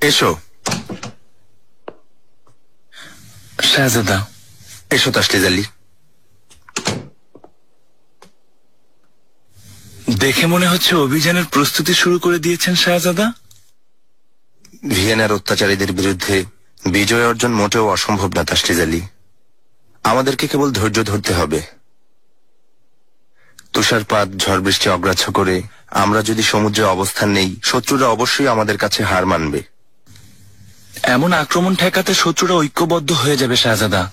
এসো শাহজাদা, এসো তাসলিজ আলী। দেখে মনে হচ্ছে অভিযানের প্রস্তুতি শুরু করে দিয়েছেন শাহজাদা। ভিয়েনার অত্যাচারীদের বিরুদ্ধে বিজয় অর্জন মোটেও অসম্ভব না তাসলিজ আলী। আমাদেরকে কেবল ধৈর্য ধরতে হবে। তুষারপাত, ঝড় বৃষ্টি অগ্রাহ্য করে আমরা যদি সমুদ্রে অবস্থান নেই, শত্রুরা অবশ্যই আমাদের কাছে হার মানবে। এমন আক্রমণ ঠেকাতে শত্রুরা ঐক্যবদ্ধ হয়ে যাবে শাহজাদা,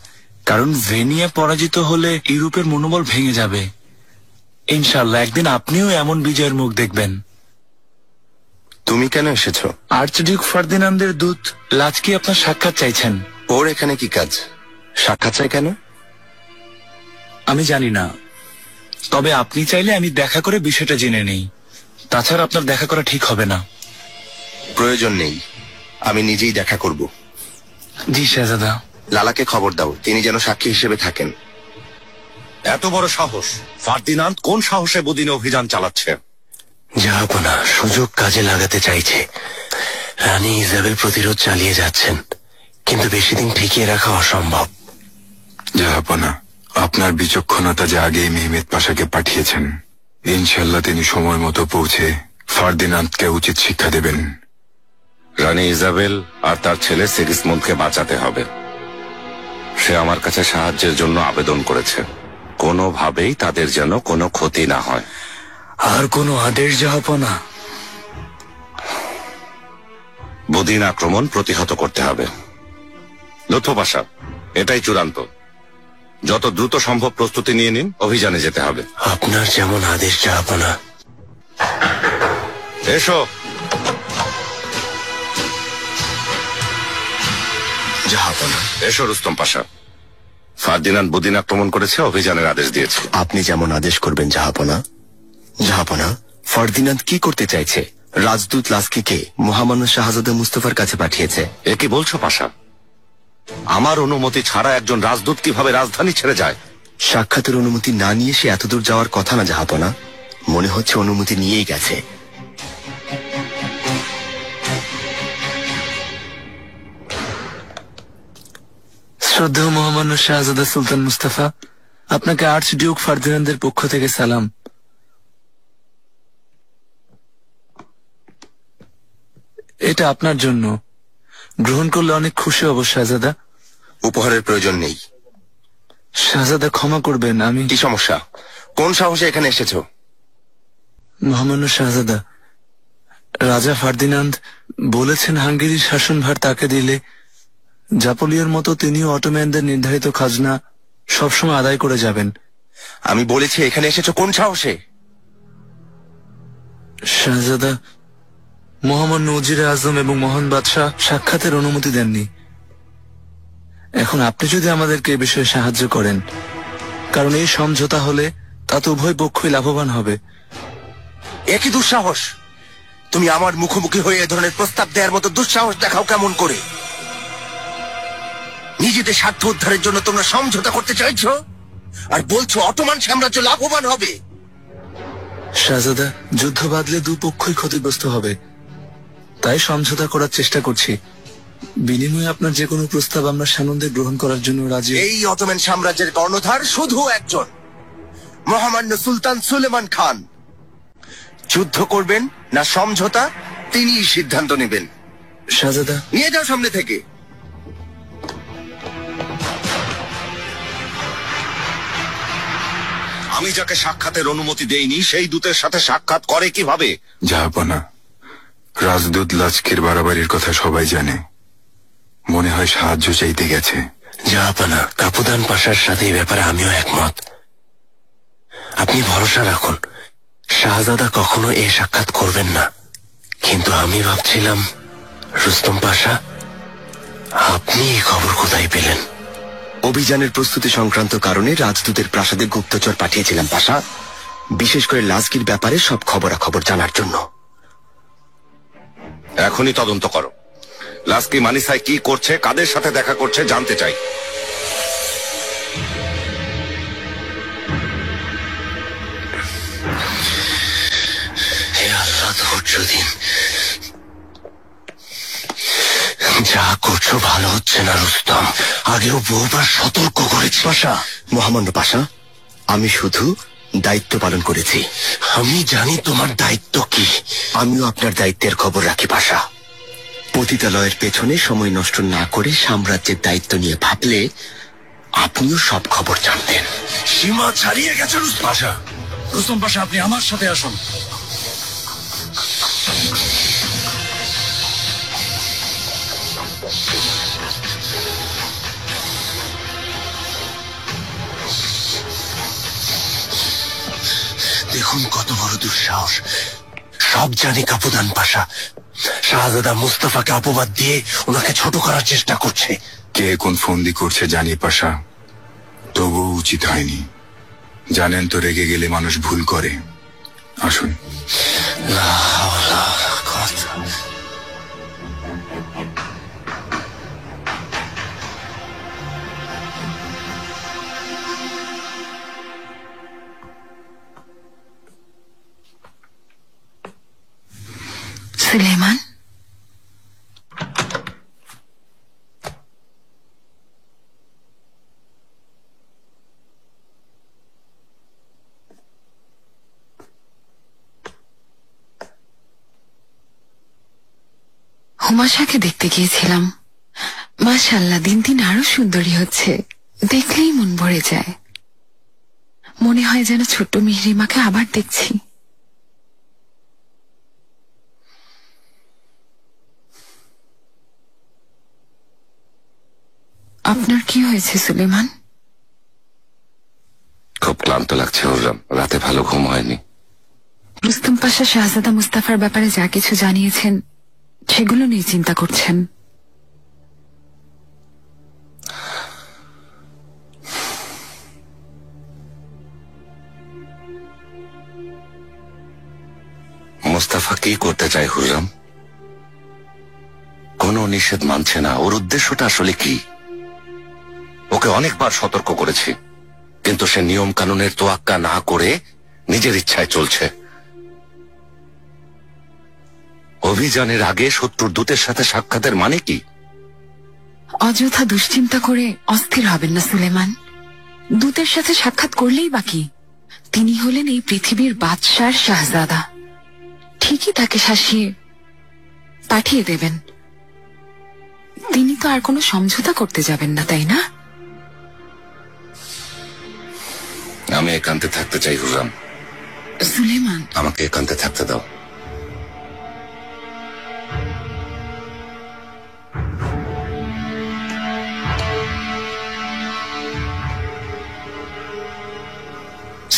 কারণ ভেনিয়া পরাজিত হলে ইউরোপের মনোবল ভেঙে যাবে। ইনশাল্লাহ একদিন আপনিও এমন বিজয়ের মুখ দেখবেন। তুমি কেন এসেছো? আর্চডিউক ফার্দিনান্দের দূত লাজকি আপনার সাক্ষাৎ চাইছেন। ওর এখানে কি কাজ? সাক্ষাৎ চাই কেন? আমি জানি না, তবে আপনি চাইলে আমি দেখা করে বিষয়টা জেনে নেই। তাছাড়া আপনার দেখা করা ঠিক হবে না। প্রয়োজন নেই, আমি নিজেই দেখা করব। জি শাহজাদা। লালাকে খবর দাও, তিনি যেন সাক্ষী হিসেবে থাকেন। এত বড় সাহস! ফার্দিনান্দ কোন সাহসে বদিনে অভিযান চালাচ্ছে? জাহাপনা সুযোগ কাজে লাগাতে চাইছে। রানী ইজাবেল প্রতিরোধ চালিয়ে যাচ্ছেন, কিন্তু বেশি দিন ঠেকিয়ে রাখা অসম্ভব। জাহাপনা, আপনার বিচক্ষণতা যে আগেই মেহমেদ পাশাকে পাঠিয়েছেন, ইনশাল্লাহ তিনি সময় মতো পৌঁছে ফার্দিনান্দকে উচিত শিক্ষা দেবেন। রানী ইজাবেল আর তার ছেলে সিগিসমুন্ডকে বাঁচাতে হবে। সে আমার কাছে সাহায্যের জন্য আবেদন করেছে। কোনোভাবেই তাদের যেন কোনো ক্ষতি না হয়। আর কোনো আদেশ জাহাপনা? বদিন আক্রমণ প্রতিহত করতে হবে। লুৎফু পাশা, এটাই চূড়ান্ত। যত দ্রুত সম্ভব প্রস্তুতি নিয়ে নিন, অভিযানে যেতে হবে। আপনার যেমন আদেশ জাহাপনা। এসো। জাহাপনা। এসো রুস্তম পাশা। ফার্দিনান্দ বদিন আক্রমণ করেছে, অভিযানের আদেশ দিয়েছে। আপনি যেমন আদেশ করবেন জাহাপনা। জাহাপনা, ফার্দিনান্দ কি করতে চাইছে? রাজদূত লাস্কিকে মহামান্য শাহজাদা মুস্তফার কাছে পাঠিয়েছে। এ কি বলছো পাশা? আমার অনুমতি ছাড়া একজন রাজদূত কিভাবে রাজধানী ছেড়ে যায়? সাক্ষাতের অনুমতি না নিয়ে সে এতদূর যাওয়ার কথা না জাহাপনা। মনে হচ্ছে অনুমতি নিয়েই গেছে। শ্রদ্ধেয় মহামান্য শাহজাদা সুলতান মুস্তাফা, আপনাকে আর্চডিউক ফার্দিনান্দের পক্ষ থেকে সালাম। এটা আপনার জন্য। গ্রহণ করলে অনেক খুশি হব শাহজাদা। উপহারের প্রয়োজন নেই। শাহজাদা ক্ষমা করবেন, আমি। কি সমস্যা? কোন সাহসে এখানে এসেছো? মহামান্য শাহজাদা, রাজা ফার্দিনান্দ বলেছেন হাঙ্গেরির শাসনভার তাকে দিলে জাপোলিওর মতো তিনিও অটোম্যানদের নির্ধারিত খাজনা সবসময় আদায় করে যাবেন। আমি বলেছি এখানে এসেছো কোন সাহসে? শাহজাদা, মহামান্য উজিরে আজম এবং মহান বাদশাহ সাক্ষাতের অনুমতি দেননি। এখন আপনি যদি আমাদেরকে এ বিষয়ে সাহায্য করেন, কারণ এই সমঝোতা হলে তাতে উভয় পক্ষই লাভবান হবে। একই দুঃসাহস! তুমি আমার মুখোমুখি হয়ে এ ধরনের প্রস্তাব দেওয়ার মতো দুঃসাহস দেখাও কেমন করে? নিজেদের স্বার্থ উদ্ধারের জন্য তোমরা সমঝোতা করতে চাইছো, আর বলছো অটোমান সাম্রাজ্য লাভবান হবে। শাহজাদা, যুদ্ধ বাঁধলে দুপক্ষই ক্ষতিগ্রস্ত হবে, তাই সমঝোতা করার চেষ্টা করছি। বিনিময়ে আপনার যে কোনো প্রস্তাব আমরা সানন্দে গ্রহণ করার জন্য রাজি। এই অটোমান সাম্রাজ্যের কর্ণধার শুধু একজন, মহামান্য সুলতান সুলেমান খান। যুদ্ধ করবেন না সমঝোতা, তিনিই সিদ্ধান্ত নেবেন। শাহজাদা, নিয়ে যাও সামনে থেকে। আমি যাকে সাক্ষাতের অনুমতি দেইনি সেই দূতের সাথে সাক্ষাৎ করে কিভাবে? জাহাপনা, রাজদূত লাজকির বাড়াবাড়ির কথা সবাই জানে। মনে হয় সাহায্য চাইতে গেছে। জাহাপনা, কাপুদান পাশার সাথে এই ব্যাপারে আমিও একমত। আপনি ভরসা রাখুন, শাহজাদা কখনো এ সাক্ষাৎ করবেন না। কিন্তু আমি ভাবছিলাম, রুস্তম পাশা, আপনি এই খবর কোথায় পেলেন? অভিযানের প্রস্তুতি সংক্রান্ত কারণে রাজদূতের প্রাসাদে গুপ্তচর পাঠিয়েছিলাম পাশা, বিশেষ করে লাজকির ব্যাপারে সব খবরাখবর জানার জন্য। এখনই তদন্ত করো। লাস্কি মানিসায় কি করছে, কাদের সাথে দেখা করছে জানতে চাই। হে আল্লাহ, ধৈর্য দিন। যা করছো ভালো হচ্ছে না রুস্তম। আগেও বহুবার সতর্ক করেছি। পাশা, মহামান্য পাশা, আমি শুধু দায়িত্ব পালন করেছি। আমি জানি তোমার দায়িত্ব কি। আমিও আপনার দায়িত্বের খবর রাখি পাশা। পতিতালয়ের পেছনে সময় নষ্ট না করে সাম্রাজ্যের দায়িত্ব নিয়ে ভাবলে আপনিও সব খবর জানতেন। সীমা ছাড়িয়ে গেছে পাশা, রুস্তম পাশা, আপনি আমার সাথে আসুন। দেখুন কত বড় দুঃসাহস। সব জানি কাপুদান পাশা শাহজাদা মুস্তাফাকে অপবাদ দিয়ে ওনাকে ছোট করার চেষ্টা করছে। কে কোন ফন্দি করছে জানি পাশা, তবুও উচিত হয়নি। জানেন তো রেগে গেলে মানুষ ভুল করে। আসুন। সুলেমান, হুমাশাকে দেখতে গিয়েছিলাম। মাশাআল্লাহ, দিন দিন আরো সুন্দরী হচ্ছে। দেখলেই মন ভরে যায়। মনে হয় যেন ছোট্ট মিহরিমাকে আবার দেখছি। আপনার কি হয়েছে সুলেমান? খুব ক্লান্ত লাগছে হুররাম, রাতে ভালো ঘুম হয়নি। রুস্তম পাশা শাহজাদা মুস্তাফার ব্যাপারে যা কিছু জানিয়েছেন সেগুলো নিয়ে চিন্তা করছেন। মুস্তাফা কি করতে চায় হুররাম? কোনো নিষেধ মানছে না। ওর উদ্দেশ্যটা আসলে কি? ওকে অনেকবার সতর্ক করেছি, কিন্তু সে নিয়ম কানুনের তোয়াক্কা না করে নিজের ইচ্ছায় চলছে। অভিযানের আগে শত্রুর দূতের সাথে সাক্ষাতের মানে কি? অযথা দুশ্চিন্তা করে অস্থির হবেন না সুলেমান। দূতের সাথে সাক্ষাৎ করলেই বাকি। তিনি হলেন এই পৃথিবীর বাদশার শাহজাদা। ঠিকই তাকে শাসিয়ে পাঠিয়ে দেবেন। তিনি তো আর কোনো সমঝোতা করতে যাবেন না, তাই না? আমি একান্তে থাকতে চাই হুররাম। সুলেমান, আমাকে একান্তে থাকতে দাও।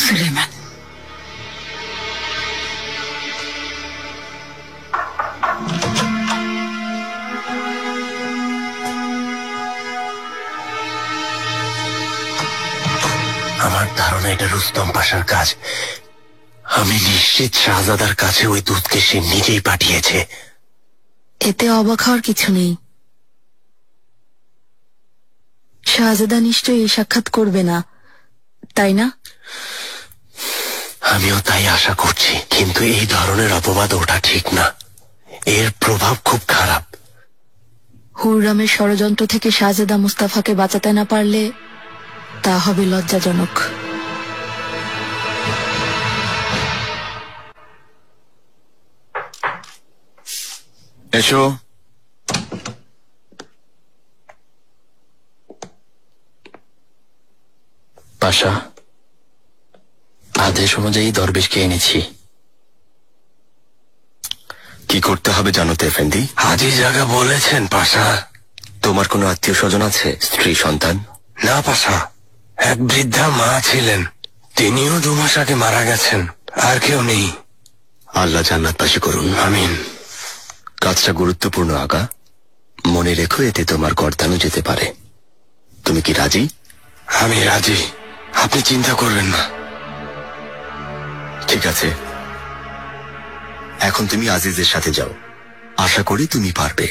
সুলেমান, আমার ধারণা এটা রুস্তম পাশার কাজ। আমি নিশ্চিত শাহজাদার কাছে ওই দূতকে সে নিজেই পাঠিয়েছে। এতে অবাক হওয়ার কিছু নেই। শাহজাদা নিশ্চয়ই এই সাক্ষাৎ করবে না, তাই না? আমিও তাই আশা করছি, কিন্তু এই ধরনের অপবাদ ওঠা ঠিক না। এর প্রভাব খুব খারাপ। হুররামের ষড়যন্ত্র থেকে শাহজাদা মুস্তাফাকে বাঁচাতে না পারলে তা হবে লজ্জাজনক। এসো। পাশা, আদেশ অনুযায়ী দরবেশকে এনেছি। কি করতে হবে জানো তো এফেন্দি? হাজি জায়গা বলেছেন পাশা। তোমার কোনো আত্মীয় স্বজন আছে, স্ত্রী সন্তান? না পাশা, এক বৃদ্ধা মা ছিলেন, তিনিও 2 মাস আগে মারা গেছেন। আর কেউ নেই। আল্লাহ জান্নাতবাসী করুন। আমিন। কাজটা গুরুত্বপূর্ণ আগা, মনে রেখো এতে তোমার গর্দানও যেতে পারে। তুমি কি রাজি? আমি রাজি, আপনি চিন্তা করবেন না। ঠিক আছে, এখন তুমি আজিজের সাথে যাও। আশা করি তুমি পারবে।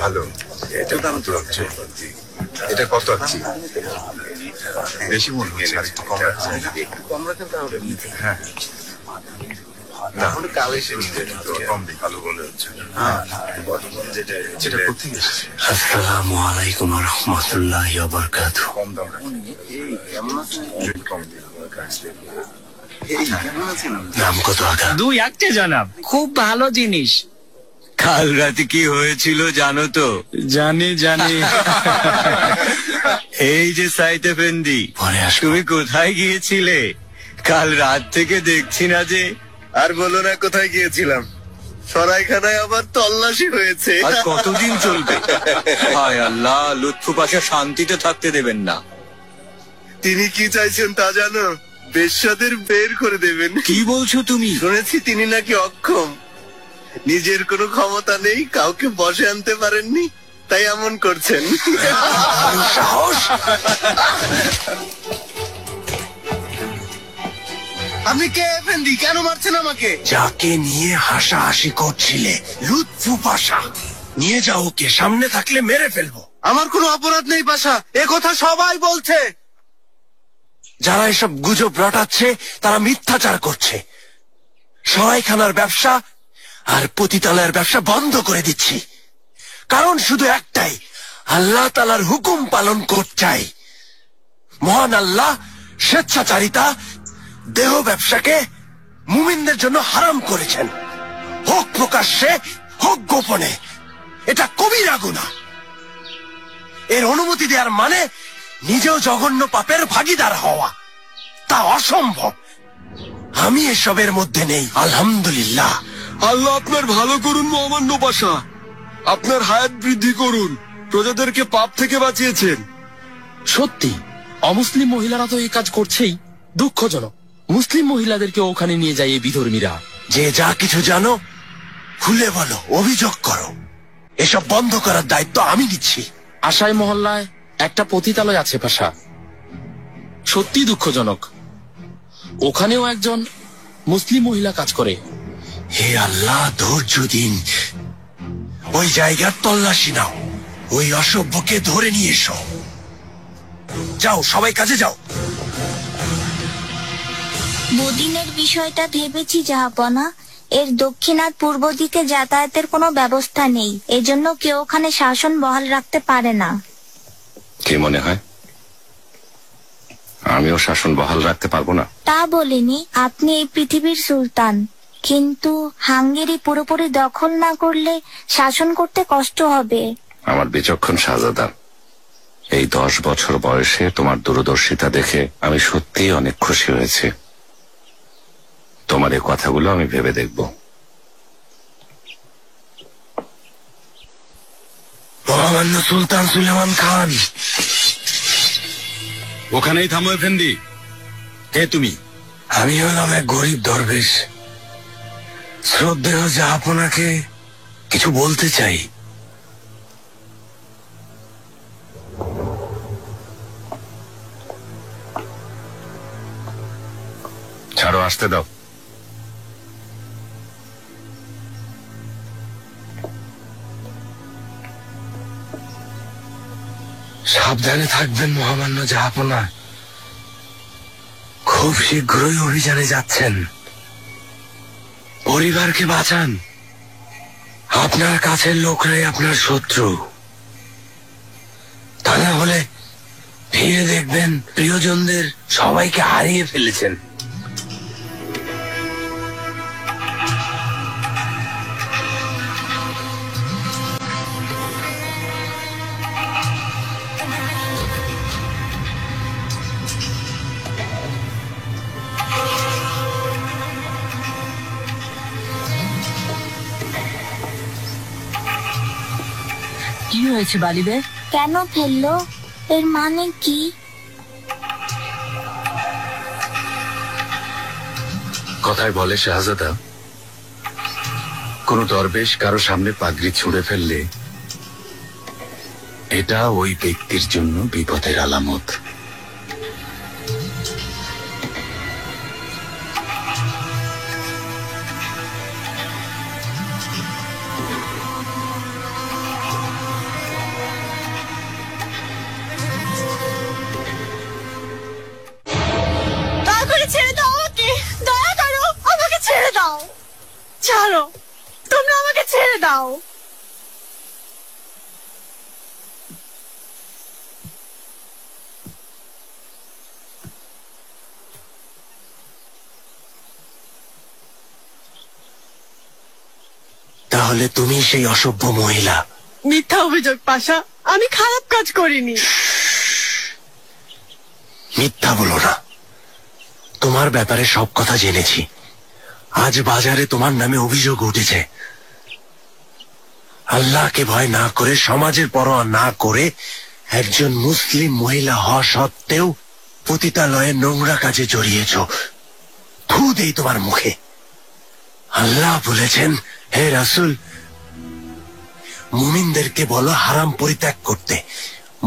ভালো, এটা দাম তো হচ্ছে। এটা কত আছে? বেশি মনে হচ্ছে, আর একটু কম রাখা যায় না? হ্যাঁ, না কাল এসে নিতে কম দিই, ভালো বলে হচ্ছে। হ্যাঁ, যেটা কোথায় এসেছে? আসসালামু আলাইকুম রহমতুল্লাহ বারকাতুহু। কম দাম রাখি। একটু কম দিই। নাম কত আগা? 2 জনাব, খুব ভালো জিনিস। কাল রাতে কি হয়েছিল জানো তো? জানি জানি। এই যে সাইদ এফেন্দি, পরে আসবো। তুমি কোথায় গিয়েছিলে? কাল রাত থেকে দেখছি না যে। আর বলো না কোথায় গিয়েছিলাম, সরাইখানায় আবার তল্লাশি হয়েছে। আর কতদিন চলবে? হায় আল্লাহ, লুৎফু পাশা শান্তিতে থাকতে দেবেন না। তিনি কি চাইছেন তা জানো? বেশ্যাদের বের করে দেবেন। কি বলছো তুমি? শুনেছি তিনি নাকি অক্ষম, নিজের কোনো ক্ষমতা নেই, কাউকে বসে আনতে পারেননি, তাই এমন করছেন। সাহস! আপনি কে এফেন্দি? কেন মারছেন আমাকে? যাকে নিয়ে হাসাহাসি করছিলে, লুৎফু পাশা। নিয়ে যাও ওকে, সামনে থাকলে মেরে ফেলবো। আমার কোনো অপরাধ নেই পাশা, এ কথা সবাই বলছে। যারা এসব গুজব রটাচ্ছে তারা মিথ্যাচার করছে। সরাইখানার ব্যবসা আর পতিতালয়ের ব্যবসা বন্ধ করে দিচ্ছি, কারণ শুধু একটাই, আল্লাহ তাআলার হুকুম পালন করতে চাই। মহান আল্লাহ স্বেচ্ছাচারিতা, দেহ ব্যবসাকে মুমিনদের জন্য হারাম করেছেন, হোক প্রকাশ্যে হোক গোপনে। এটা কবিরা গুনাহ। এর অনুমতি দেওয়ার মানে নিজেও জঘন্য পাপের ভাগীদার হওয়া, তা অসম্ভব। আমি এসবের মধ্যে নেই, আলহামদুলিল্লাহ। আল্লাহ আপনার ভালো করুন মহামান্য পাশা, আপনার হায়াত বৃদ্ধি করুন। প্রজাদেরকে পাপ থেকে বাঁচিয়েছেন। সত্যি অমুসলিম মহিলারা তো এই কাজ করছেই, দুঃখজনক। মুসলিম মহিলাদেরকে ওখানে নিয়ে যায় এই বিধর্মীরা। যে যা কিছু জানো খুলে বলো, অভিযোগ করো। এসব বন্ধ করার দায়িত্ব আমি নিচ্ছি। আশাই মহল্লায় একটা পতিতালয় আছে পাশা, সত্যি দুঃখজনক। ওখানেও একজন মুসলিম মহিলা কাজ করে। হে আল্লাহ, ধৈর্য দিন। ওই জায়গার তল্লাশি নাও, ওই অসভ্যকে ধরে নিয়ে এসো। যাও, সবাই কাজে যাও। বদিনের বিষয়টা ভেবেছি জাহাপনা। এর দক্ষিণ আর পূর্ব দিকে যাতায়াতের কোনো ব্যবস্থা নেই, এজন্য কেউ ওখানে শাসন বহাল রাখতে পারে না। কি মনে হয় আমিও শাসন বহাল রাখতে পারবো না? তা বলিনি, আপনি এই পৃথিবীর সুলতান, কিন্তু হাঙ্গেরি পুরোপুরি দখল না করলে শাসন করতে কষ্ট হবে। আমার বিচক্ষণ শাহজাদা, এই 10 বছর বয়সে তোমার দূরদর্শিতা দেখে আমি সত্যিই অনেক খুশি হয়েছি। তোমার এই কথাগুলো আমি ভেবে দেখব। মহামান্য সুলতান সুলেমান খান। ওখানেই থামো এফেন্দি। কে তুমি? আমি হলাম এক গরিব দরবেশ। শ্রদ্ধেয় জাহাপনাকে কিছু বলতে চাই। ছাড়ো, আসতে দাও। সাবধানে থাকবেন মহামান্য জাহাপনা। খুব শীঘ্রই অভিযানে যাচ্ছেন। পরিবারকে বাঁচান, আপনার কাছের লোকরাই আপনার শত্রু। তা না হলে ফিরে দেখবেন প্রিয়জনদের সবাইকে হারিয়ে ফেলেছেন। কি হয়েছে বালিবে? কেন ফেললো? এর মানে কি? কথায় বলে শাহজাদা, কোন দরবেশ কারো সামনে পাগড়ি ছুঁড়ে ফেললে এটা ওই ব্যক্তির জন্য বিপদের আলামত। দাও। তাহলে তুমি সেই অসভ্য মহিলা। মিথ্যা অভিযোগ পাশা, আমি খারাপ কাজ করিনি। মিথ্যা বলো না, তোমার ব্যাপারে সব কথা জেনেছি। আজ বাজারে তোমার নামে অভিযোগ উঠেছে। আল্লাহকে ভয় না করে, সমাজের পরোয়া না করে, একজন মুসলিম মহিলা হওয়া সত্ত্বেও পতিতালয়ে নোংরা কাজে জড়িয়েছ। থু দেই তোমার মুখে। আল্লাহ বলেছেন, হে রাসূল, মুমিনদেরকে বলো হারাম পরিত্যাগ করতে,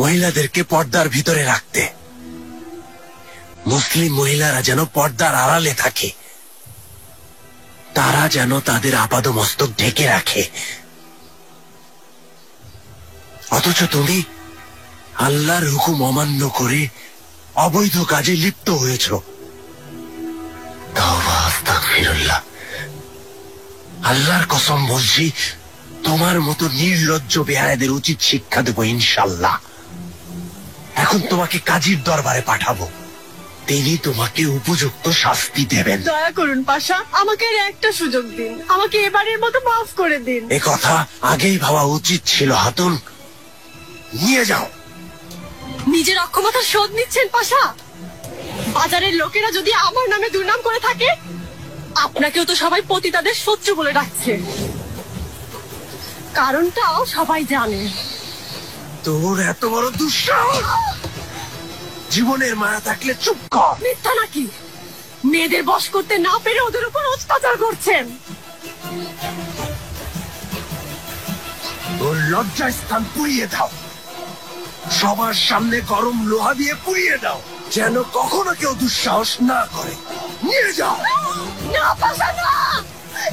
মহিলাদেরকে পর্দার ভিতরে রাখতে। মুসলিম মহিলারা যেন পর্দার আড়ালে থাকে, তারা যেন তাদের আপাদমস্তক ঢেকে রাখে। অথচ তুমি আল্লাহর হুকুম অমান্য করে অবৈধ কাজে লিপ্ত হয়েছ। তাওবা, আস্তাগফিরুল্লাহ। আল্লাহর কসম বলছি, তোমার মতো নির্লজ্জ বেহায়াদের উচিত শিক্ষা দেব ইনশাল্লাহ। এখন তোমাকে কাজীর দরবারে পাঠাবো, তিনি তোমাকে উপযুক্ত শাস্তি দেবেন। দয়া করুন পাশা, আমাকে আর একটা সুযোগ দিন, আমাকে এবারের মতো মাফ করে দিন। এ কথা আগেই ভাবা উচিত ছিল হাতুন। নিয়ে যাও। নিজের অক্ষমতার শোধ নিচ্ছেন পাশা? বাজারের লোকেরা যদি আমার নামে দুর্নাম করে থাকে, আপনাকেও তো সবাই পতিতাদের শত্রু বলে ডাকছে। কারণটাও সবাই জানে। তোর এত বড় দুঃসাহস! জীবনের মায়া থাকলে চুপ কর। মিথ্যা নাকি? মেয়েদের বশ করতে না পেরে ওদের উপর অত্যাচার করছেন। ওর লজ্জার স্থান পুড়িয়ে দাও, সবার সামনে গরম লোহা দিয়ে পুড়িয়ে দাও, যেন কখনো কেউ দুঃসাহস না করে। নিয়ে যাও। না পাশা, না,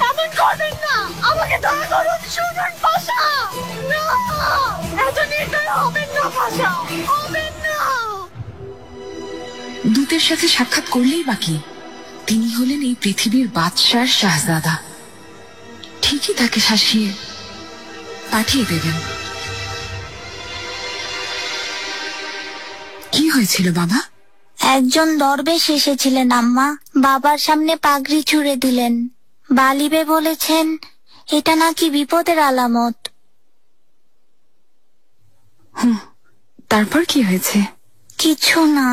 এমন করবেন না। আমাকে দয়া করুন, শুনুন পাশা। না, এত নির্দয় হবেন না পাশা, হবেন না। দূতের সাথে সাক্ষাৎ করলেই বাকি, তিনি হলেন এই পৃথিবীর বাদশার শাহজাদা। ঠিকই তাকে শাসিয়ে পাঠিয়ে দেবেন। কি হয়েছিল বাবা? একজন দরবেশ এসেছিলেন আম্মা, বাবার সামনে পাগড়ি ছুঁড়ে দিলেন। বালিবে বলেছেন এটা নাকি বিপদের আলামত। তারপর কি হয়েছে? কিছু না,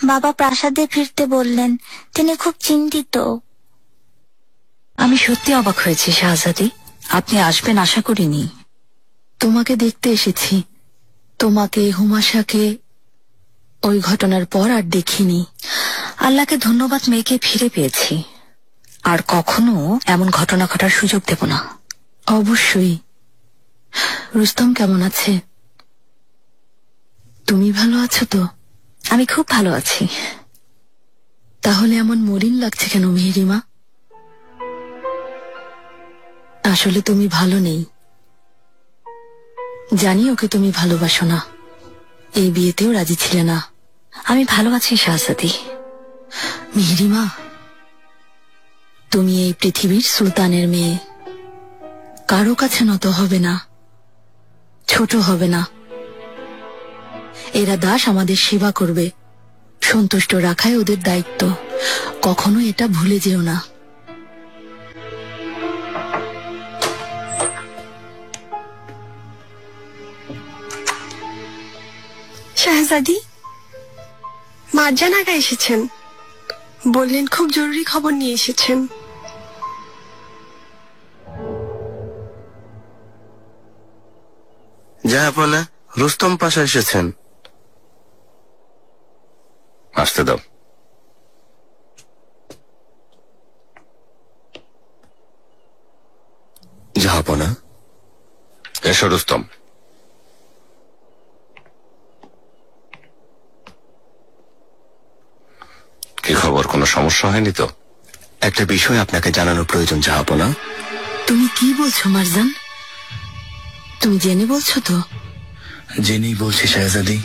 বাবা প্রাসাদে ফিরতে বললেন। তিনি খুব চিন্তিত। আমি সত্যি অবাক হয়েছি শাহজাদি, আপনি আসবেন আশা করিনি। তোমাকে দেখতে এসেছি, তোমাকে, হুমাশাকে ওই ঘটনার পর আর দেখিনি। আল্লাহকে ধন্যবাদ, মেয়েকে ফিরে পেয়েছি। আর কখনো এমন ঘটনা ঘটার সুযোগ দেব না। অবশ্যই। রুস্তম কেমন আছে? তুমি ভালো আছো তো? আমি খুব ভালো আছি। তাহলে এমন মলিন লাগছে কেন মেহেরিমা? আসলে তুমি ভালো নেই। জানি ওকে তুমি ভালোবাসো না, এই বিয়েতেও রাজি ছিলে না। আমি ভালো আছি শাহজাদি। মেহেরিমা, তুমি এই পৃথিবীর সুলতানের মেয়ে, কারো কাছে নত হবে না, ছোট হবে না। এরা দাস, আমাদের সেবা করবে, সন্তুষ্ট রাখাই ওদের দায়িত্ব। কখনো এটা ভুলে যেও না। শাহজাদি, মার্জান আগা এসেছেন, বললেন খুব জরুরি খবর নিয়ে এসেছেন। জাহাপনা, রুস্তম পাশা এসেছেন। আসতে দাও। জাহাপনা। এসো রুস্তম। কি খবর, কোনো সমস্যা হয়নি তো? একটা বিষয় আপনাকে জানানোর প্রয়োজন জাহাপনা। তুমি কি বলছো মারজান? তুমি জেনে বলছো তো? জেনেই বলছি শাহজাদি।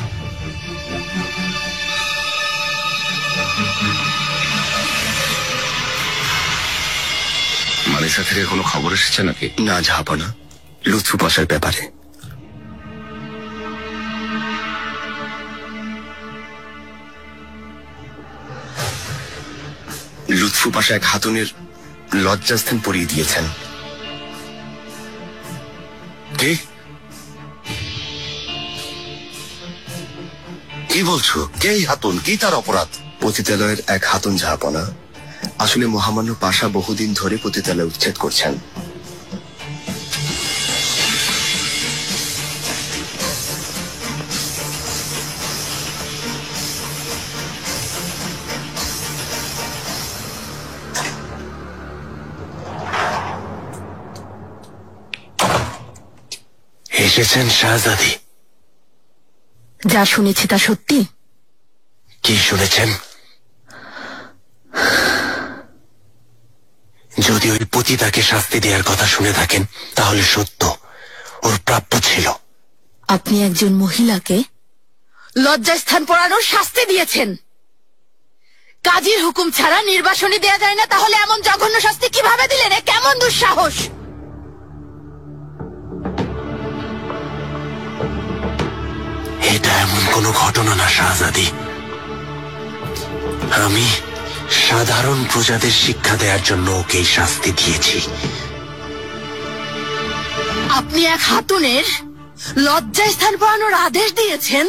মানিসা থেকে কোনো খবর এসেছে নাকি? না জাহাপনা, লুৎফু পাশার ব্যাপারে। লুৎফু পাশা এক খাতুনের লজ্জাস্থান পরিয়ে দিয়েছেন। কে? কি বলছো? কে এই হাতুন? কি তার অপরাধ? পতিতালয়ের এক হাতুন জাহাপনা। আসলে মহামান্য পাশা বহুদিন ধরে পতিতালয় উচ্ছেদ করছেন। এসেছেন শাহজাদি? যা শুনেছি তা সত্যি? কি শুনেছেন? যদি ওই পতিতাকে শাস্তি দেওয়ার কথা শুনে থাকেন তাহলে সত্য, ওর প্রাপ্য ছিল। আপনি একজন মহিলাকে লজ্জাস্থান পরানোর শাস্তি দিয়েছেন। কাজীর হুকুম ছাড়া নির্বাসনী দেয়া যায় না, তাহলে এমন জঘন্য শাস্তি কিভাবে দিলেন? এ কেমন দুঃসাহস! এটা এমন কোনো ঘটনা না শাহজাদি। আমি সাধারণ প্রজাদের শিক্ষা দেওয়ার জন্য ওকে এই শাস্তি দিয়েছি। আপনি এক হাতুনের লজ্জাস্থান পরানোর আদেশ দিয়েছেন,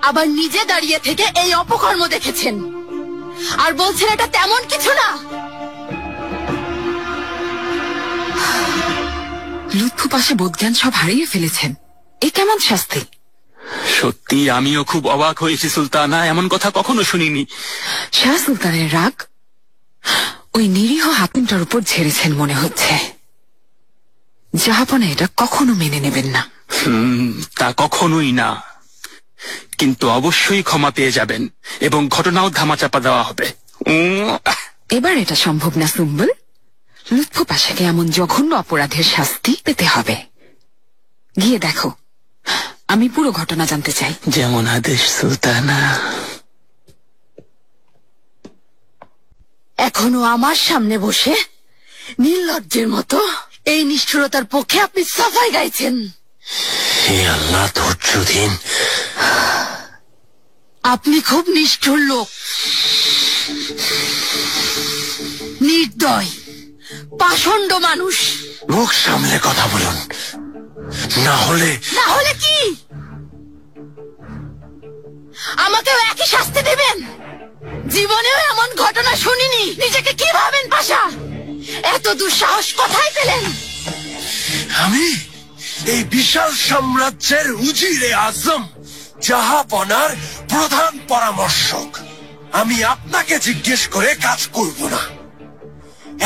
আবার নিজে দাঁড়িয়ে থেকে এই অপকর্ম দেখেছেন, আর বলছেন এটা তেমন কিছু না। লুৎফু পাশা বোধজ্ঞান সব হারিয়ে ফেলেছেন। এ কেমন শাস্তি? সত্যি আমিও খুব অবাক হয়েছি সুলতানা, এমন কথা কখনো শুনিনি। শাহ সুলতানের রাগ ওই নিরীহ হাতুনটার উপর ঝেড়েছেন মনে হচ্ছে। জাহাপনা এটা কখনো মেনে নেবেন না। তা কখনোই না, কিন্তু অবশ্যই ক্ষমা পেয়ে যাবেন এবং ঘটনাও ধামাচাপা দেওয়া হবে। এবার এটা সম্ভব না সুম্বুল। লুৎফু পাশাকে এমন জঘন্য অপরাধের শাস্তি পেতে হবে। গিয়ে দেখো, আমি পুরো ঘটনা জানতে চাই। যেমন আদেশ সুলতানা। এখনো আমার সামনে বসে নির্লজ্জের মতো এই নিষ্ঠুরতার পক্ষে আপনি সাফাই গাইছেন। হে আল্লাহ, ধৈর্য দিন। আপনি খুব নিষ্ঠুর লোক, নির্দয়, পাষণ্ড মানুষ। মুখ সামলে কথা বলুন, না হলে কি আমাকেও একই শাস্তি দেবেন? জীবনেও এমন ঘটনা শুনিনি। নিজেকে কি ভাবেন পাশা? এত দুঃসাহস কোথায় পেলেন? আমি এই বিশাল সাম্রাজ্যের উজিরে আজম, জাহাপনার প্রধান পরামর্শক। আমি আপনাকে জিজ্ঞেস করে কাজ করব না।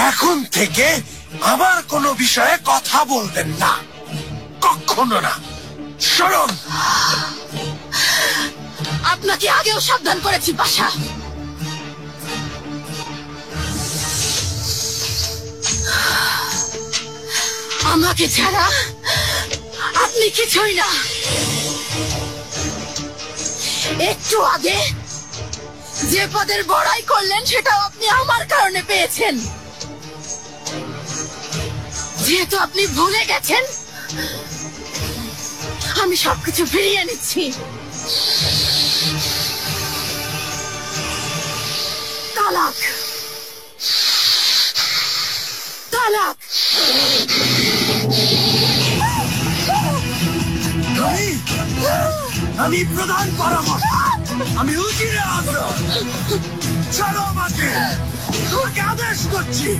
এখন থেকে আমার কোনো বিষয়ে কথা বলবেন না, কখনো না। শরণ। আপনাকে আগেও সাবধান করেছি পাশা। আমাকে ছাড়া আপনি কিছুই না। একটু আগে যে পদের বড়াই করলেন সেটাও আপনি আমার কারণে পেয়েছেন। যেহেতু আপনি ভুলে গেছেন, আমি সবকিছু ফিরিয়ে নিচ্ছি। তালাক, তালাক। আমি প্রধান পরামর্শক, আমি উজিরে আজম। ছাড়ো আমাকে, তোমাকে আদেশ করছি।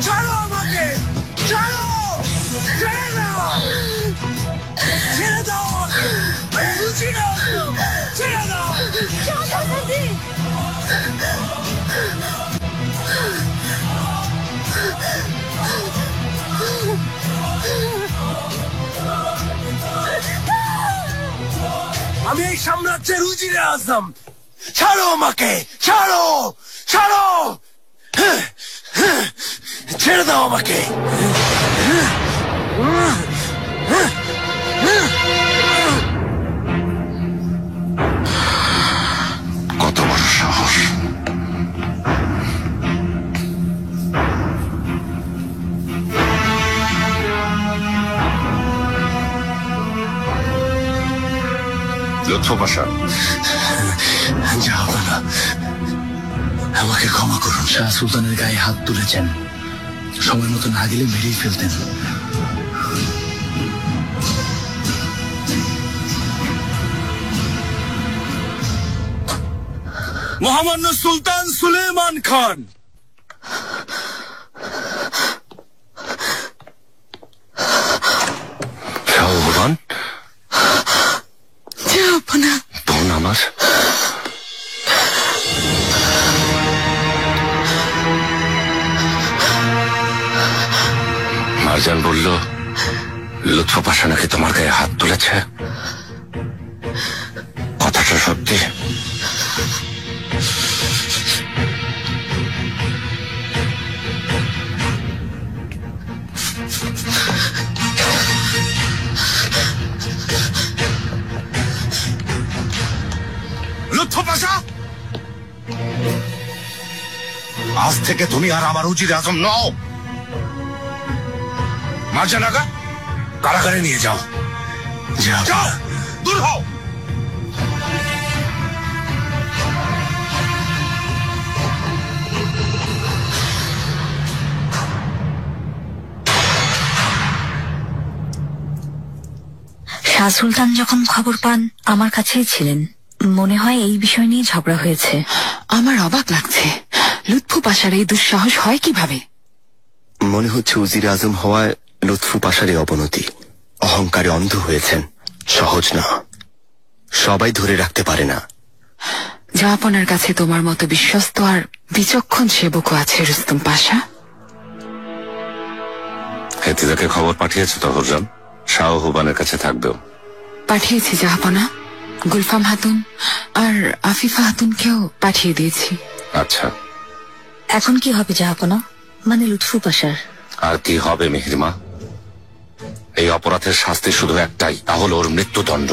ছাড়ো আমাকে, ছাড়ো, ছেড়ে দাও, ছেড়ে দাও আমাকে। আমি উজিরে আজম, ছেড়ে দাও। আমি এই সাম্রাজ্যের উজিরে আজম। ছাড়ো আমাকে, ছাড়ো, ছাড়ো, ছেড়ে দাও আমাকে। কত বড় সাহস! লুৎফু পাশা, যাও না, আমাকে ক্ষমা করুন। শাহ সুলতানের গায়ে হাত তুলেছেন, সময় মতো না গেলে মেরেই ফেলতেন। মহামান্য সুলতান সুলেমান খান। শাহবান, জাহাপনা, বোন আমার। মারজান বলল লুৎফু পাশা নাকি তোমার গায়ে হাত তুলেছে, কথাটা সত্যি? লুৎফু পাশা, আজ থেকে তুমি আর আমার উজির আজম নও। মারজান আগা, কারাগারে নিয়ে যাও। যাও, দূর হও। শাহ সুলতান যখন খবর পান আমার কাছেই ছিলেন। মনে হয় এই বিষয় নিয়ে ঝগড়া হয়েছে। আমার অবাক লাগছে, লুৎফু পাশার এই দুঃসাহস হয় কিভাবে? মনে হচ্ছে উজির আজম হওয়ায় লুৎফু পাশার এই অবনতি। অহংকারে অন্ধ হয়েছেন। সহজ না, সবাই ধরে রাখতে পারে না। জাহাপনার কাছে তোমার মতো বিশ্বস্ত আর বিচক্ষণ সেবকও আছে রুস্তম পাশা। হেতিজাকে খবর পাঠিয়েছে তো হুররাম? শাহ হুবানের কাছে থাকবেও। পাঠিয়েছি জাহাপনা, গুলফাম হাতুন আর আফিফা হাতুনকেও পাঠিয়ে দিয়েছি। আচ্ছা, এখন কি হবে জাহাপনা, মানে লুৎফু পাশার? আর কি হবে মিহিরমা? এই অপরাধের শাস্তি শুধু একটাই, তা হলো ওর মৃত্যুদণ্ড।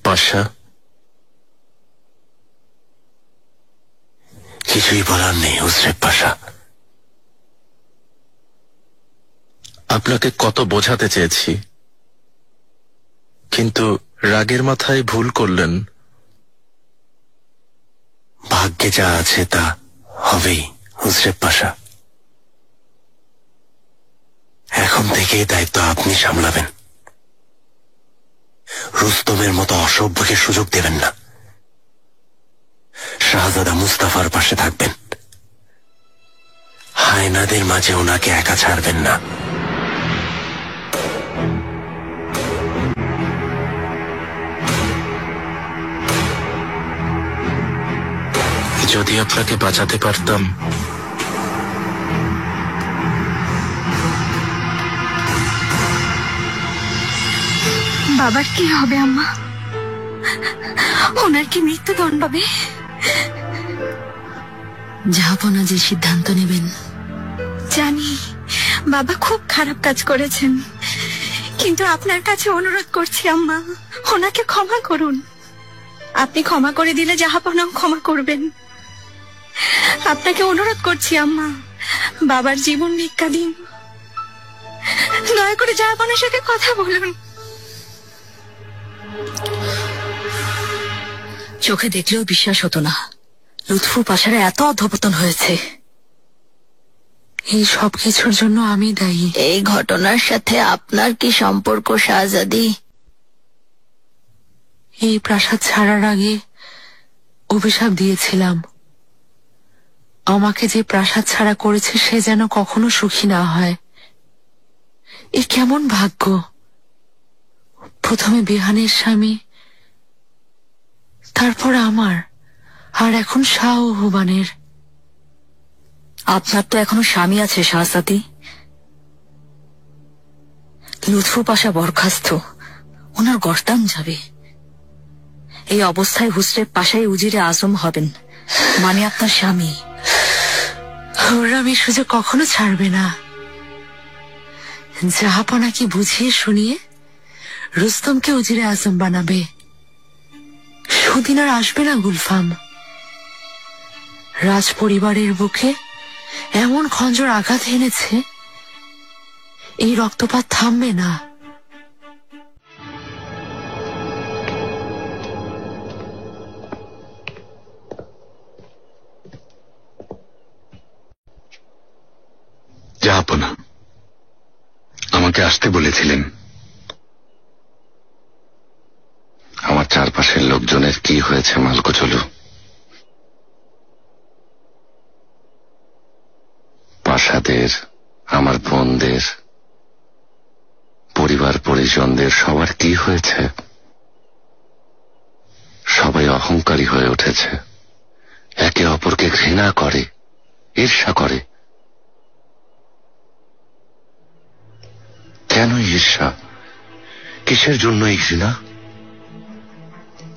পাশা, কিছুই বলার নেই হুসরেব পাশা। আপনাকে কত বোঝাতে চেয়েছি, কিন্তু রাগের মাথায় ভুল করলেন। ভাগ্যে যা আছে তা হবেই হুসরেব পাশা। এখন থেকে দায়িত্ব আপনি সামলাবেন। রুস্তমের মতো অসভ্যকে সুযোগ দেবেন না। শাহজাদা মুস্তাফার পাশে থাকবেন। হায়নাদের মাঝে ওনাকে একা ছাড়বেন না। যদি আপনাকে বাঁচাতে পারতাম। বাবার কি হবে আম্মা? ওনার কি মৃত্যুদণ্ড হবে? জাহাপনা যে সিদ্ধান্ত নেবেন। জানি বাবা খুব খারাপ কাজ করেছেন, কিন্তু আপনার কাছে অনুরোধ করছি আম্মা, ওনাকে ক্ষমা করুন। আপনি ক্ষমা করে দিলে জাহাপনাও ক্ষমা করবেন। আপনাকে অনুরোধ করছি আম্মা, বাবার জীবন ভিক্ষা দিন, দয়া করে জাহাপনার সাথে কথা বলুন। চোখে দেখলেও বিশ্বাস হতো না লুৎফু পাশারা এত অধঃপতন হয়েছে। এই সব কিছুর জন্য আমি দায়ী। এই ঘটনার সাথে আপনার কি সম্পর্ক শাহজাদি? এই প্রাসাদ ছাড়ার আগে অভিশাপ দিয়েছিলাম, আমাকে যে প্রাসাদ ছাড়া করেছে সে যেন কখনো সুখী না হয়। এ কেমন ভাগ্য! প্রথমে বেহানের স্বামী, তারপর আমার, আর এখন শাহ ও হুমানের। আপনার তো এখনো স্বামী আছে শাহজাদি। লুৎফু পাশা বরখাস্ত, ওনার গর্দান যাবে। এই অবস্থায় হুসরেব পাশাই উজিরে আজম হবেন, মানে আপনার স্বামী। ওরা আমি সুযোগ কখনো ছাড়বে না। জাহাপনাকে বুঝিয়ে শুনিয়ে রুস্তমকে উজিরে আজম বানাবে। সুদিন আর আসবে না গুলফাম। রাজ পরিবারের বুকে এমন খঞ্জর আঘাত এনেছে, এই রক্তপাত থামবে না। জাহাপনা, আমাকে আসতে বলেছিলেন। আমার চারপাশের লোকজনের কি হয়েছে মালকোচলু? পাশাদের, আমার বোনদের, পরিবার পরিজনদের সবার কি হয়েছে? সবাই অহংকারী হয়ে উঠেছে, একে অপরকে ঘৃণা করে, ঈর্ষা করে। কেন ঈর্ষা? কিসের জন্য এই ঘৃণা?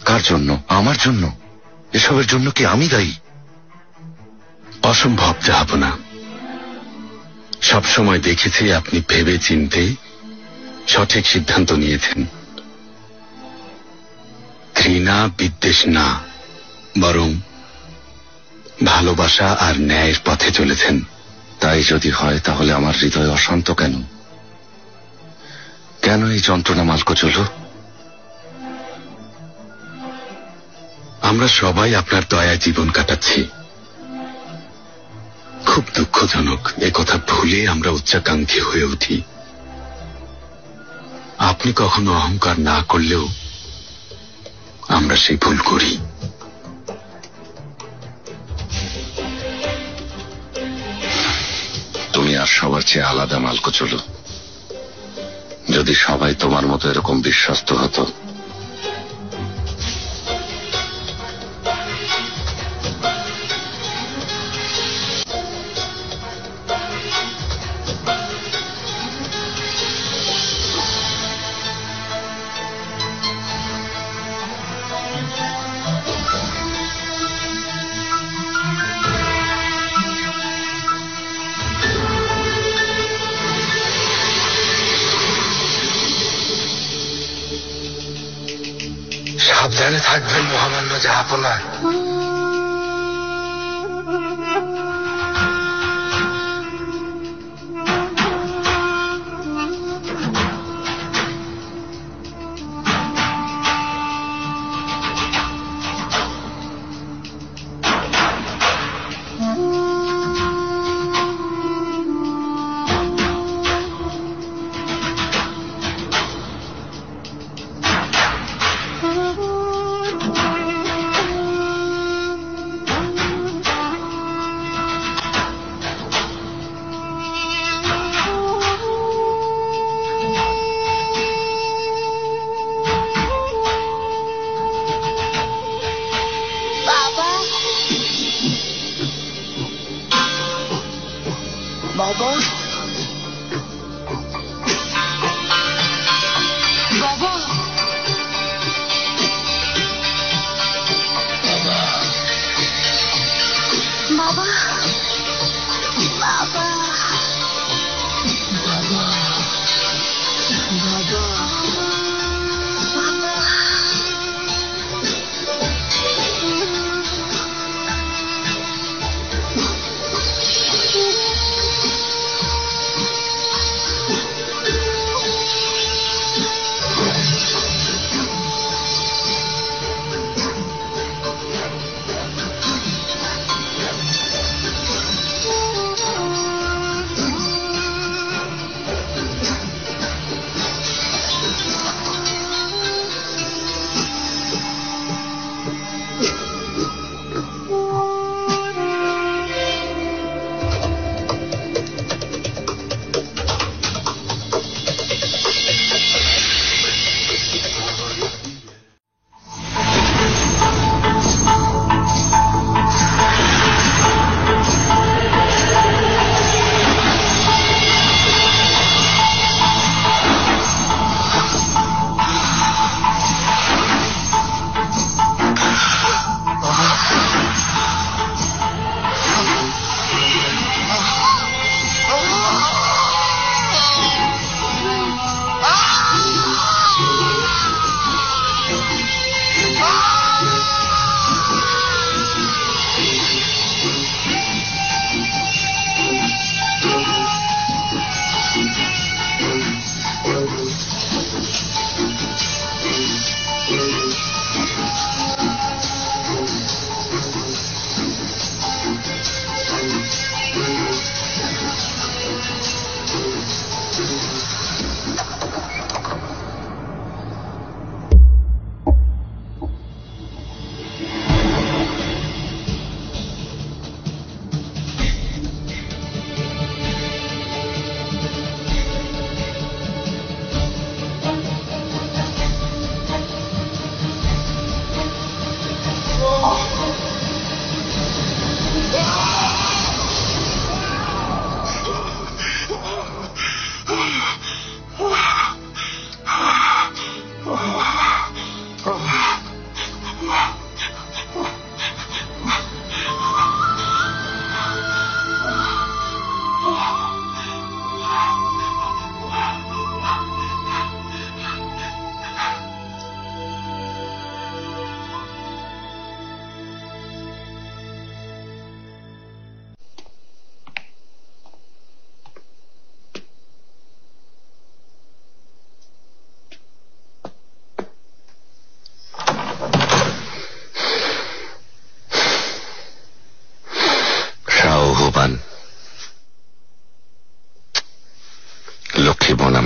কার জন্য? আমার জন্য? এসবের জন্য কি আমি দায়ী? অসম্ভব জাহাপনা। সবসময় দেখেছি আপনি ভেবে চিন্তে সঠিক সিদ্ধান্ত নিয়েছেন। ঘৃণা বিদ্বেষ না, বরং ভালোবাসা আর ন্যায়ের পথে চলেছেন। তাই যদি হয় তাহলে আমার হৃদয় অশান্ত কেন? কেন এই যন্ত্রণা মালকোচলু? আমরা সবাই আপনার দয়ায় জীবন কাটাচ্ছি। খুব দুঃখজনক, এ কথা ভুলে আমরা উচ্চাকাঙ্ক্ষী হয়ে উঠি। আপনি কখনো অহংকার না করলেও আমরা সেই ভুল করি। তুমি আর সবার চেয়ে আলাদা মালকোচলু। যদি সবাই তোমার মতো এরকম বিশ্বস্ত হতো। সাবধানে থাকবেন মহামান্য জাহাপনা।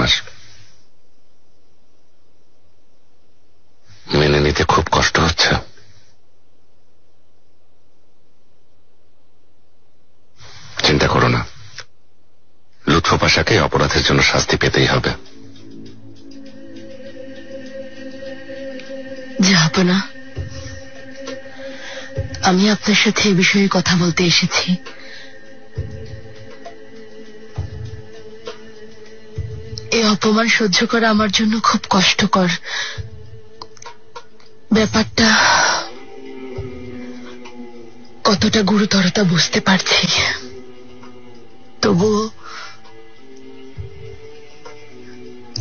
আপনার। মেনে নিতে খুব কষ্ট হচ্ছে। চিন্তা করো না, লুৎফু পাশাকে অপরাধের জন্য শাস্তি পেতেই হবে। জাহাপনা, আমি আপনার সাথে এ বিষয়ে কথা বলতে এসেছি। এই অপমান সহ্য করা আমার জন্য খুব কষ্টকর। ব্যাপারটা কতটা গুরুতরতা বুঝতে পারছি, তবুও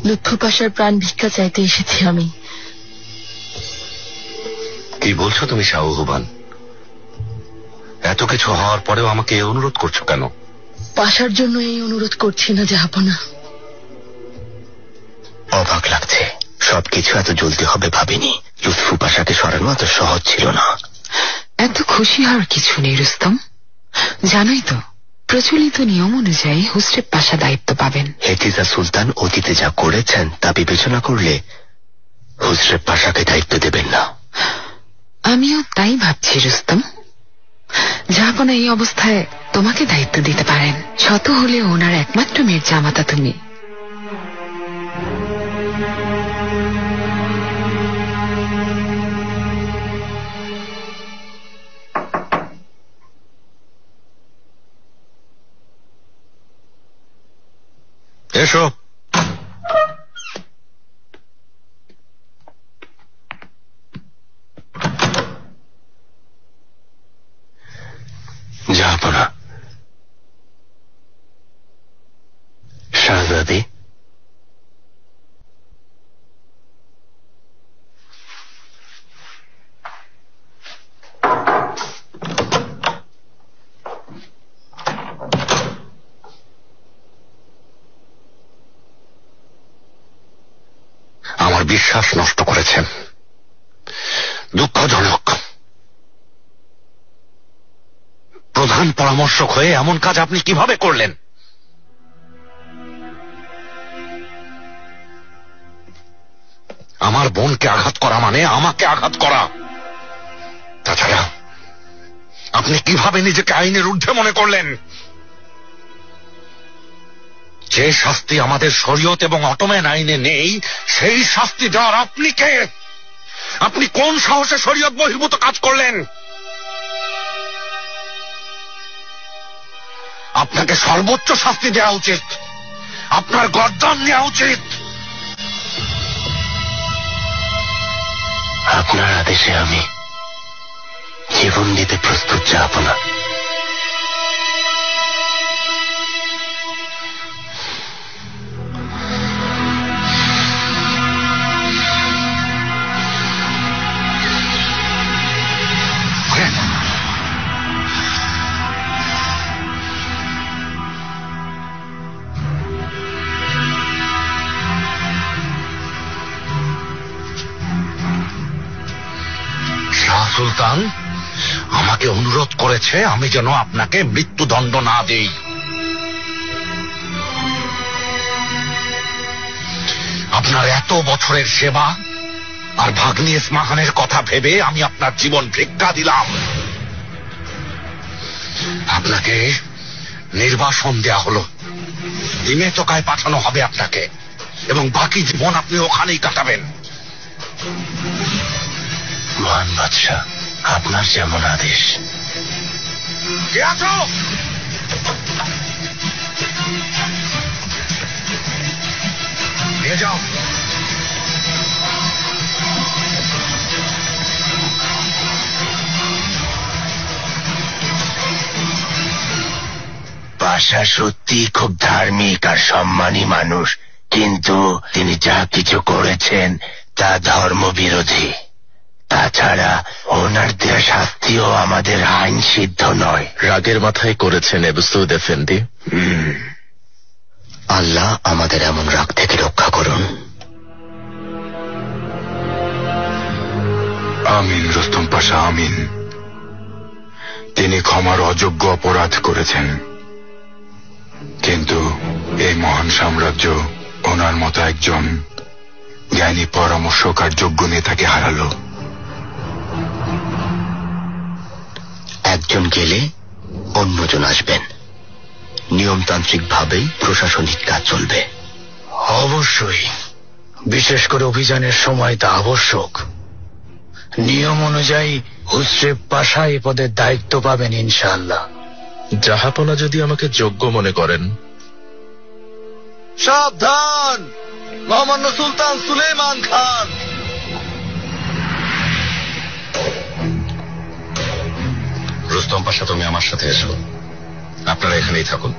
লুৎফু পাশার প্রাণ ভিক্ষা চাইতে এসেছি আমি। কি বলছো তুমি শাহবান? এত কিছু হওয়ার পরেও আমাকে এই অনুরোধ করছো কেন? পাশার জন্য এই অনুরোধ করছি না জাহাপনা। অবাক লাগছে, সবকিছু এত জলদি হবে ভাবিনি। লুৎফু পাশাকে সরানো এত সহজ ছিল না। এত খুশি হওয়ার কিছু নেই রুস্তম। জানোই তো, প্রচলিত নিয়ম অনুযায়ী হুসরেব পাশা দায়িত্ব পাবেন। হেতিজা সুলতান অতীতে যা করেছেন তা বিবেচনা করলে হুসরেব পাশাকে দায়িত্ব দেবেন না। আমিও তাই ভাবছি রুস্তম। জাহাপনা এই অবস্থায় তোমাকে দায়িত্ব দিতে পারেন। শত হলে ওনার একমাত্র মেয়ের জামাতা তুমি। এসো। জাহাপনা, শাহজাদি, আমার বিশ্বাস নষ্ট করেছেন। দুঃখজনক। প্রধান পরামর্শক হয়ে এমন কাজ আপনি কিভাবে করলেন? আমার বোনকে আঘাত করা মানে আমাকে আঘাত করা। তাছাড়া আপনি কিভাবে নিজেকে আইনের ঊর্ধ্বে মনে করলেন? যে শাস্তি আমাদের শরীয়ত এবং অটোম্যান আইনে নেই, সেই শাস্তি দেওয়ার আপনি কে? আপনি কোন সাহসে শরীয়ত বহির্ভূত কাজ করলেন? আপনাকে সর্বোচ্চ শাস্তি দেওয়া উচিত। আপনার গর্দান নেওয়া উচিত। আপনার আদেশে আমি জীবন দিতে প্রস্তুত জাহাপনা। সুলতান আমাকে অনুরোধ করেছে আমি যেন আপনাকে মৃত্যুদণ্ড না দেই। আপনার এত বছরের সেবা আর ভাগ্নি ইসমাহানের কথা ভেবে আমি আপনার জীবন ভিক্ষা দিলাম। আপনাকে নির্বাসন দেয়া হলো, দিমেতকায় পাঠানো হবে আপনাকে, এবং বাকি জীবন আপনি ওখানেই কাটাবেন। মহান বাদশাহ, আপনার যেমন আদেশ। কে আছো? নিয়ে যাও। পাশা সত্যি খুব ধার্মিক আর সম্মানী মানুষ, কিন্তু তিনি যা কিছু করেছেন তা ধর্ম বিরোধী। তাছাড়া ওনার দেয়া শাস্তিও আমাদের আইন সিদ্ধ নয়। রাগের মাথায় করেছেন এবু সৌদ এফেন্দি। আল্লাহ আমাদের এমন রাগ থেকে রক্ষা করুন। আমিন রুস্তম পাশা, আমিন। তিনি ক্ষমার অযোগ্য অপরাধ করেছেন, কিন্তু এই মহান সাম্রাজ্য ওনার মতো একজন জ্ঞানী পরামর্শক আর যোগ্য নেতাকে হারালো। একজন গেলে অন্যজন আসবেন, নিয়মতান্ত্রিক ভাবেই প্রশাসনিক কাজ চলবে। অবশ্যই, বিশেষ করে অভিযানের সময় তা আবশ্যক। নিয়ম অনুযায়ী হুসরেব পাশা এ পদের দায়িত্ব পাবেন ইনশাআল্লাহ। জাহাপনা যদি আমাকে যোগ্য মনে করেন। সাবধান, মহামান্য সুলতান সুলেমান খান। রুস্তম পাশা, তুমি আমার সাথে এসো। আপনারা এখানেই থাকুন।